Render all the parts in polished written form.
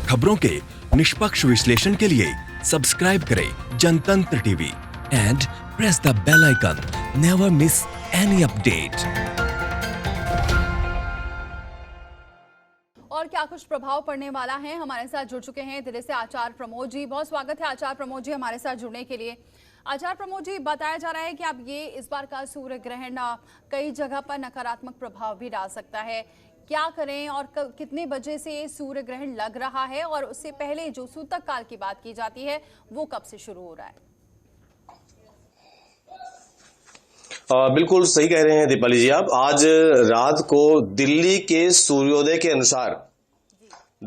खबरों के निष्पक्ष विश्लेषण के लिए सब्सक्राइब करें Jantantra TV and press the bell icon. Never miss any update. और क्या कुछ प्रभाव पड़ने वाला है, हमारे साथ जुड़ चुके हैं दिल्ली से आचार्य प्रमोद जी। बहुत स्वागत है आचार्य प्रमोद जी हमारे साथ जुड़ने के लिए। आचार्य प्रमोद जी, बताया जा रहा है कि अब ये इस बार का सूर्य ग्रहण कई जगह पर नकारात्मक प्रभाव भी डाल सकता है। क्या करें और कितने बजे से सूर्य ग्रहण लग रहा है, और उससे पहले जो सूतक काल की बात की जाती है वो कब से शुरू हो रहा है? बिल्कुल सही कह रहे हैं दीपाली जी आप। आज रात को दिल्ली के सूर्योदय के अनुसार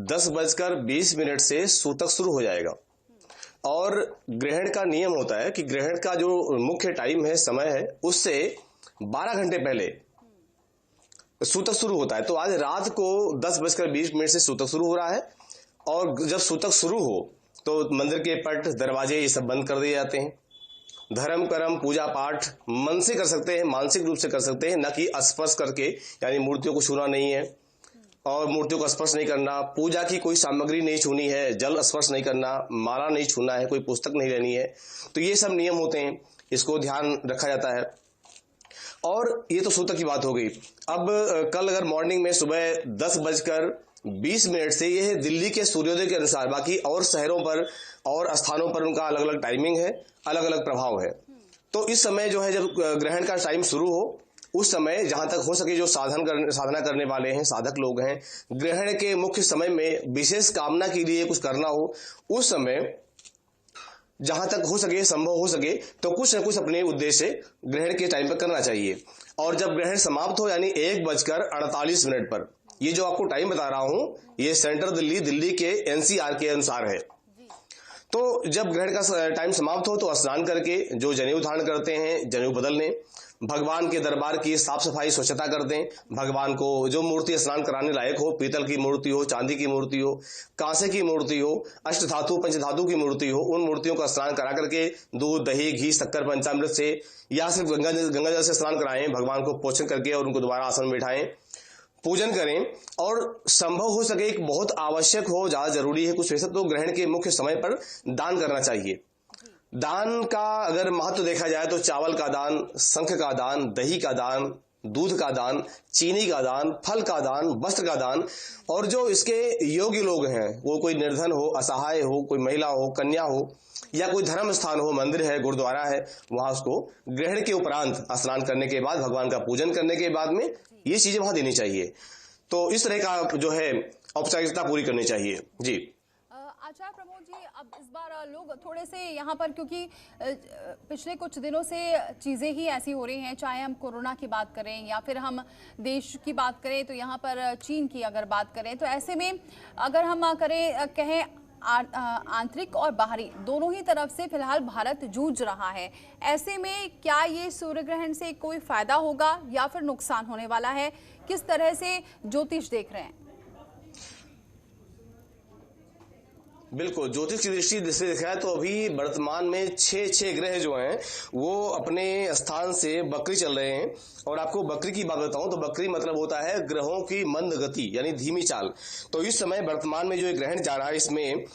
10:20 से सूतक शुरू हो जाएगा। और ग्रहण का नियम होता है कि ग्रहण का जो मुख्य टाइम है, समय है, उससे 12 घंटे पहले सूतक शुरू होता है। तो आज रात को 10:20 से सूतक शुरू हो रहा है। और जब सूतक शुरू हो तो मंदिर के पट, दरवाजे ये सब बंद कर दिए जाते हैं। धर्म कर्म पूजा पाठ मन से कर सकते हैं, मानसिक रूप से कर सकते हैं, न कि स्पर्श करके, यानी मूर्तियों को छूना नहीं है और मूर्तियों का स्पर्श नहीं करना, पूजा की कोई सामग्री नहीं छूनी है, जल स्पर्श नहीं करना, माला नहीं छूना है, कोई पुस्तक नहीं लेनी है। तो ये सब नियम होते हैं, इसको ध्यान रखा जाता है। और ये तो सूतक की बात हो गई। अब कल अगर मॉर्निंग में सुबह 10:20 से, ये है दिल्ली के सूर्योदय के अनुसार, बाकी और शहरों पर और स्थानों पर उनका अलग अलग टाइमिंग है, अलग अलग प्रभाव है। तो इस समय जो है, जब ग्रहण का टाइम शुरू हो, उस समय जहां तक हो सके जो साधना करने वाले हैं, साधक लोग हैं, ग्रहण के मुख्य समय में विशेष कामना के लिए कुछ करना हो, उस समय जहां तक हो सके, संभव हो सके, तो कुछ न कुछ अपने उद्देश्य ग्रहण के टाइम पर करना चाहिए। और जब ग्रहण समाप्त हो, यानी 1:48 पर, ये जो आपको टाइम बता रहा हूं, ये सेंट्रल दिल्ली के एनसीआर के अनुसार है। तो जब ग्रहण का टाइम समाप्त हो तो स्नान करके जो जनेऊ धारण करते हैं, जनेऊ बदल लें। भगवान के दरबार की साफ सफाई स्वच्छता कर दें। भगवान को जो मूर्ति स्नान कराने लायक हो, पीतल की मूर्ति हो, चांदी की मूर्ति हो, कांसे की मूर्ति हो, अष्टधातु पंचधातु की मूर्ति हो, उन मूर्तियों का स्नान करा करके दूध, दही, घी, शक्कर, पंचामृत से या सिर्फ गंगा जल से स्नान कराएं। भगवान को पोषण करके और उनको दोबारा आसन में बिठाएं, पूजन करें। और संभव हो सके, एक बहुत आवश्यक हो, ज्यादा जरूरी है कुछ वैसा, तो ग्रहण के मुख्य समय पर दान करना चाहिए। दान का अगर महत्व देखा जाए तो चावल का दान, शंख का दान, दही का दान, दूध का दान, चीनी का दान, फल का दान, वस्त्र का दान। और जो इसके योग्य लोग हैं, वो कोई निर्धन हो, असहाय हो, कोई महिला हो, कन्या हो, या कोई धर्म स्थान हो, मंदिर है, गुरुद्वारा है, वहां उसको ग्रहण के उपरांत स्नान करने के बाद, भगवान का पूजन करने के बाद में ये चीजें वहां देनी चाहिए। तो इस तरह का जो है औपचारिकता पूरी करनी चाहिए। जी आचार्य प्रमोद जी, अब इस बार लोग थोड़े से यहाँ पर, क्योंकि पिछले कुछ दिनों से चीज़ें ही ऐसी हो रही हैं, चाहे हम कोरोना की बात करें या फिर हम देश की बात करें, तो यहाँ पर चीन की अगर बात करें, तो ऐसे में अगर हम कहें आंतरिक और बाहरी दोनों ही तरफ से फिलहाल भारत जूझ रहा है। ऐसे में क्या ये सूर्य ग्रहण से कोई फायदा होगा या फिर नुकसान होने वाला है? किस तरह से ज्योतिष देख रहे हैं? बिल्कुल, ज्योतिष की दृष्टि से देखा है तो अभी वर्तमान में 6 ग्रह जो हैं वो अपने स्थान से बकरी चल रहे हैं। और आपको बकरी की बात बताऊं तो बकरी मतलब होता है ग्रहों की मंद गति, यानी धीमी चाल। तो इस समय वर्तमान में जो ग्रहण जा रहा है, इसमें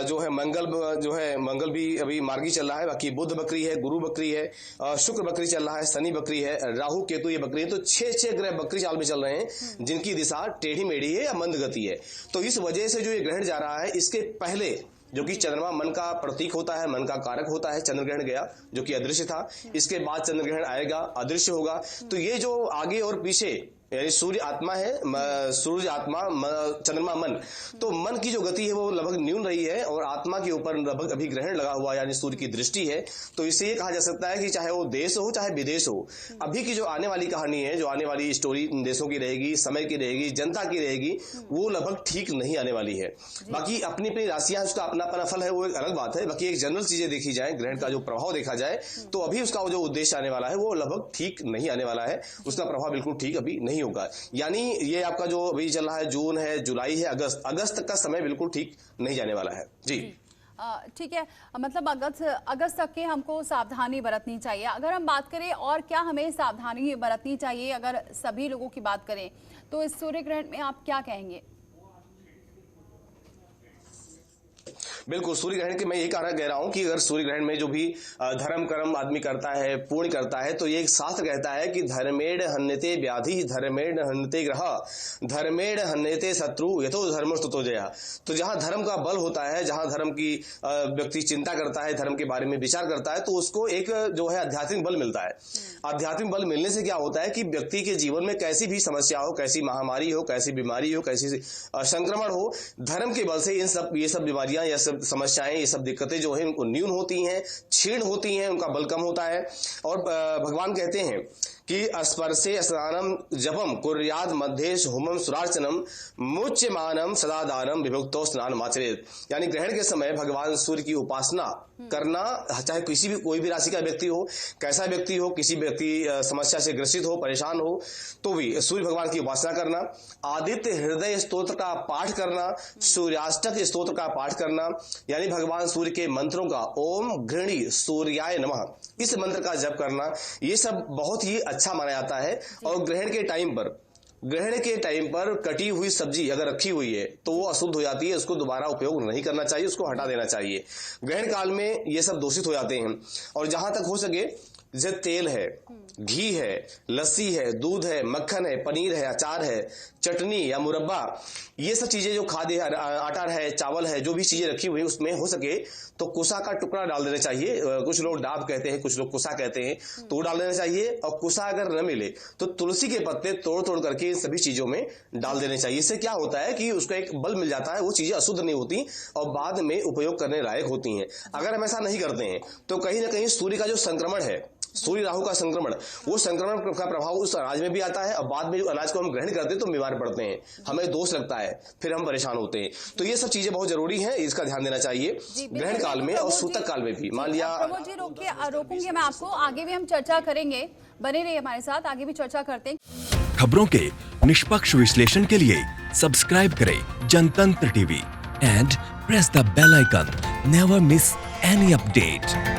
जो है मंगल भी अभी मार्गी चल रहा है, बाकी बुध बकरी है, गुरु बकरी है, शुक्र बकरी चल रहा है, शनि बकरी है, राहु केतु ये बकरी है। तो 6 ग्रह बकरी चाल में चल रहे हैं, जिनकी दिशा टेढ़ी मेढ़ी है या मंद गति है। तो इस वजह से जो ये ग्रहण जा रहा है, इसके पहले जो कि चंद्रमा मन का प्रतीक होता है, मन का कारक होता है, चंद्र ग्रहण गया जो कि अदृश्य था। इसके बाद चंद्र ग्रहण आएगा, अदृश्य होगा। तो ये जो आगे और पीछे, यानी सूर्य आत्मा है, सूर्य आत्मा, चंद्रमा मन, तो मन की जो गति है वो लगभग न्यून रही है और आत्मा के ऊपर लगभग अभी ग्रहण लगा हुआ, यानी सूर्य की दृष्टि है। तो इससे ये कहा जा सकता है कि चाहे वो देश हो चाहे विदेश हो, अभी की जो आने वाली कहानी है, जो आने वाली स्टोरी देशों की रहेगी, समय की रहेगी, जनता की रहेगी, वो लगभग ठीक नहीं आने वाली है। बाकी अपनी अपनी राशियां, उसका अपना अपना फल है, वो एक अलग बात है। बाकी एक जनरल चीजें देखी जाए, ग्रहण का जो प्रभाव देखा जाए, तो अभी उसका जो उद्देश्य आने वाला है वो लगभग ठीक नहीं आने वाला है। उसका प्रभाव बिल्कुल ठीक अभी नहीं होगा। यानी ये आपका जो अभी चल रहा है, जून है, जुलाई है, अगस्त तक का समय बिल्कुल ठीक नहीं जाने वाला है। जी ठीक है, मतलब अगस्त तक के हमको सावधानी बरतनी चाहिए। अगर हम बात करें और क्या हमें सावधानी बरतनी चाहिए, अगर सभी लोगों की बात करें, तो इस सूर्य ग्रहण में आप क्या कहेंगे? बिल्कुल, सूर्य ग्रहण के मैं यही कारण कह रहा हूं कि अगर सूर्य ग्रहण में जो भी धर्म कर्म आदमी करता है, पूर्ण करता है, तो ये एक शास्त्र कहता है कि धर्मेण हन्यते व्याधि, धर्मेण हन्यते ग्रह, धर्मेण हन्यते शत्रु, यतो धर्म स्तुतो जया। तो जहां धर्म का बल होता है, जहां धर्म की व्यक्ति चिंता करता है, धर्म के बारे में विचार करता है, तो उसको एक जो है आध्यात्मिक बल मिलता है। आध्यात्मिक बल मिलने से क्या होता है कि व्यक्ति के जीवन में कैसी भी समस्या हो, कैसी महामारी हो, कैसी बीमारी हो, कैसी संक्रमण हो, धर्म के बल से ये सब बीमारियां, ये सब समस्याएं, ये सब दिक्कतें जो है उनको न्यून होती हैं, क्षीण होती हैं, उनका बल कम होता है। और भगवान कहते हैं कि स्पर्शे स्नानम जपम कुर्याद मध्येश होमम सुरार्चनम मुच्यमानम सदा दानम विभुक्तो स्नान आचरेत। यानी ग्रहण के समय भगवान सूर्य की उपासना करना, चाहे किसी भी कोई भी राशि का व्यक्ति हो, कैसा व्यक्ति हो, किसी व्यक्ति समस्या से ग्रसित हो, परेशान हो, तो भी सूर्य भगवान की उपासना करना, आदित्य हृदय स्तोत्र का पाठ करना, सूर्याष्टक स्तोत्र का पाठ करना, यानी भगवान सूर्य के मंत्रों का ओम घृणी सूर्याय नमः, इस मंत्र का जप करना, ये सब बहुत ही अच्छा माना जाता है। और ग्रहण के टाइम पर कटी हुई सब्जी अगर रखी हुई है तो वो अशुद्ध हो जाती है, उसको दोबारा उपयोग नहीं करना चाहिए, उसको हटा देना चाहिए। ग्रहण काल में ये सब दूषित हो जाते हैं। और जहां तक हो सके, जैसे तेल है, घी है, लस्सी है, दूध है, मक्खन है, पनीर है, अचार है, चटनी या मुरब्बा, ये सब चीजें जो खाद्य आटा है, चावल है, जो भी चीजें रखी हुई उसमें हो सके तो कुसा का टुकड़ा डाल देना चाहिए। कुछ लोग डाब कहते हैं, कुछ लोग कुसा कहते हैं, तो वो डाल देना चाहिए। और कुसा अगर न मिले तो तुलसी के पत्ते तोड़ तोड़ करके इन सभी चीजों में डाल देने चाहिए। इससे क्या होता है कि उसका एक बल मिल जाता है, वो चीजें अशुद्ध नहीं होती और बाद में उपयोग करने लायक होती हैं। अगर हम ऐसा नहीं करते हैं तो कहीं ना कहीं सूर्य का जो संक्रमण है, सूर्य राहु का संक्रमण, वो संक्रमण का प्रभाव उस अनाज में भी आता है और बाद में जो अनाज को हम ग्रहण करते हैं तो बीमार पड़ते हैं, हमें दोष लगता है, फिर हम परेशान होते हैं। तो ये सब चीजें बहुत जरूरी हैं, इसका ध्यान देना चाहिए ग्रहण काल में और सूतक काल में भी। मान लिया प्रमोद जी रोकूंगी मैं आपको, आगे भी हम चर्चा करेंगे, बने रहिए हमारे साथ, आगे भी चर्चा करते हैं। खबरों के निष्पक्ष विश्लेषण के लिए सब्सक्राइब करें Jantantra TV and press the bell icon, never miss any update.